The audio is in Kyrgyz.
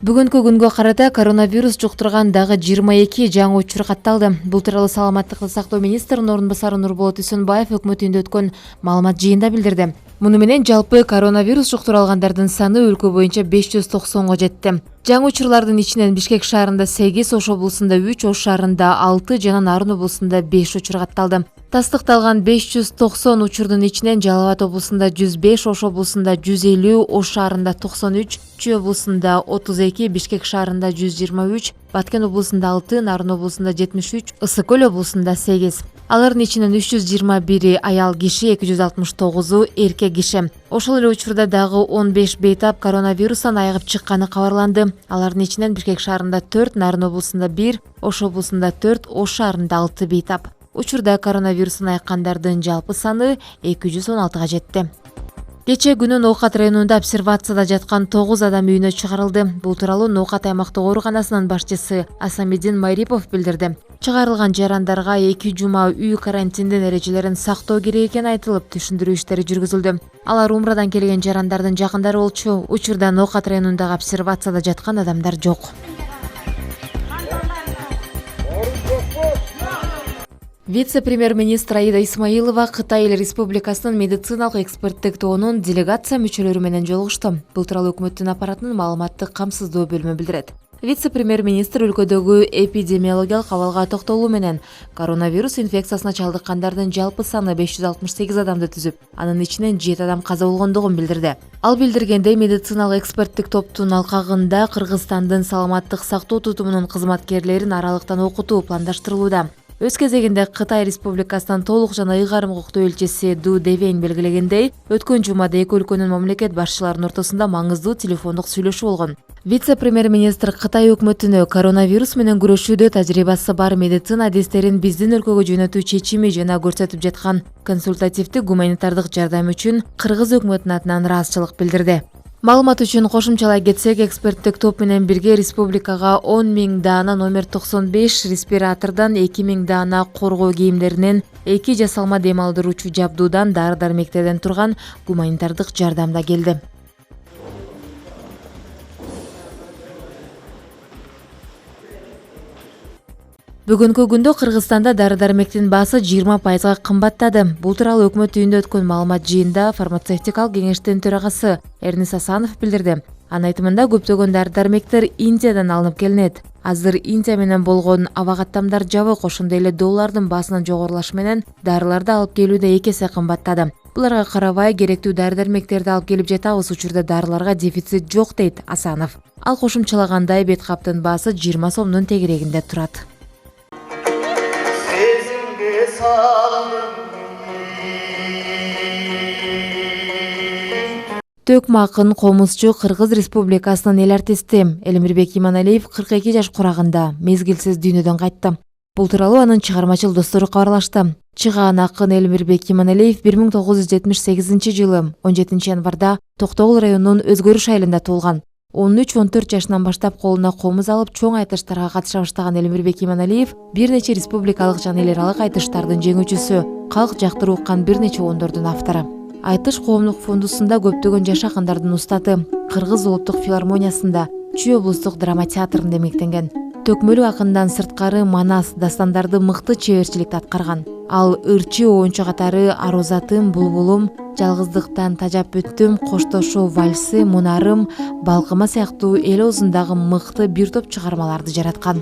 Бүгүнкү күнгө карата коронавирус жуктурган дагы 22 жаңы учур катталды. Бул тууралуу саламаттыкты сактоо министринин орун басары Нурболот Исөнбаев өкмөт үйүндө өткөн маалымат жыйында билдирди. Муну менен жалпы коронавирус жуктуралгандардын саны өлкө боюнча 590го жетти. Жаңы учурлардын ичинен Бишкек шаарында 8, Ош облусунда 3, Ош шаарында 6 жана Нарын облусунда 5 учур катталды. Тастыкталган 590 учурдун ичинен Жалал Абад облусунда 105, Ош облусунда 150, Ош шаарында 93, Чүй облусунда 32, Бишкек шаарында 123, Баткен облусунда 6, Нарын облусунда 73, Ысык Көл облусунда 8. Алардын ичинен 321 аял киши, 269 эркек киши. Ошол эле учурда дагы 15 бейтап коронавирустан айыгып чыкканы кабарланды. Алардын ичинен Бишкек шаарында 4, Нарын облусунда 1, Ош облусунда 4, Ош шаарында 6 бейтап. Учурда коронавирустан айыккандардын жалпы саны 216га жетти. Кече күнү Ноокат районунда обсервацияда жаткан 9 адам үйүнө чыгарылды. Бул тууралуу Ноокат аймактык ооруканасынын башчысы Асамидин Майрипов билдирди. Чыгарылган жарандарга 2 жума үй карантиндин эрежелерин сактоо керек экени айтылып, түшүндүрүү иштери жүргүзүлдү. Алар Умрадан келген жарандардын жакындары болчу. Учурда Ноокат районундагы обсервацияда жаткан адамдар жок. Вице-премьер-министр Аида Исмаилова Кытай Республикасынын медициналык эксперттик тобунун делегация мүчөлөрү менен жолугушту. Бул тууралуу өкмөттүн аппаратынын маалыматтык камсыздоо бөлүмү билдирет. Вице-премьер-министр өлкөдөгү эпидемиологиялык абалга токтолуу менен коронавирус инфекциясына чалдыккандардын жалпы саны 568 адамды түзүп, анын ичинен 7 адам каза болгондугун билдирди. Ал билдиргендей, медициналык эксперттик топтун алкагында Кыргызстандын саламаттык сактоо тутумунун кызматкерлерин аралыктан окутуу пландаштырылууда. Өз кезегинде Кытай Республикасынын толук жана ыйгарым укуктуу элчиси Ду Девейн белгилегендей, өткөн жумада эки өлкөнүн мамлекет башчыларынын ортосунда маңыздуу телефондук сүйлөшүү болгон. Вице-премьер-министр Кытай өкмөтүнө коронавирус менен күрөшүүдө тажрыйбасы бар медицина адистерин биздин өлкөгө жөнөтүү чечими жана көрсөтүп жаткан консультативдик гуманитардык жардам үчүн Кыргыз өкмөтүнүн атынан ыраазычылык билдирди. Маалымат үчүн кошумчалай кетсек, эксперттик топ менен бирге республикага 10 000 даана номер 95 респиратордон, 2 000 даана коргоо кийимдеринен, 2 жасалма дем алдыруучу жабдуудан, дары-дармектерден турган гуманитардык жардам да келди. Бүгүнкү күндө Кыргызстанда дары-дармектин баасы 20%га кымбаттады. Бул тууралуу өкмөт үйүндө өткөн маалымат жыйында фармацевтикалык кеңештин төрагасы Эрнис Асанов билдирди. Анын айтымында көптөгөн дары-дармектер Индиядан алынып келинет. Азыр Индия менен болгон аба каттамдар жабык, ошондой эле доллардын баасынын жогорулашы менен дарыларды алып келүүдө 2 эсе кымбаттады. Буларга карабай керектүү дары-дармектерди алып келип жатабыз, учурда дарыларга дефицит жок, дейт Асанов. Ал кошумчалагандай, бет каптын баасы 20 сомдун тегерегинде турат. Төкмө акын, комузчу, Кыргыз Республикасынын эл артисти Элмирбек Иманалиев 42 жаш курагында мезгилсиз дүйнөдөн кайтты. Бул тууралуу анын чыгармачыл достору кабарлашты. Чыгаан акын Элмирбек Иманалиев 1978 жылы 17 январда Токтогул районунун Өзгөрүш айылында туулган. 13-14 жашынан баштап колуна комуз алып, чоң айтыштарга катыша баштаган Элмирбек Иманалиев бир нече республикалык жана эл аралык айтыштардын жеңүүчүсү, калк жактырып уккан бир нече ондордун автору. Айтыш коомдук фондусунда көптөгөн жаш акындардын устаты, Кыргыз улуттук филармониясында, Чүй облустук драма театрында эмгектенген. Төкмөлүү акындан сырткары манас, дастандарды мыкты чеберчиликте аткарган. Ал ырчы оончу катары Арозатым, Булбулум, Жалгыздыктан тажап өттүм, Коштошуу вальсы, Мунарым, Балкыма сыяктуу эл оозундагы мыкты бир топ чыгармаларды жараткан.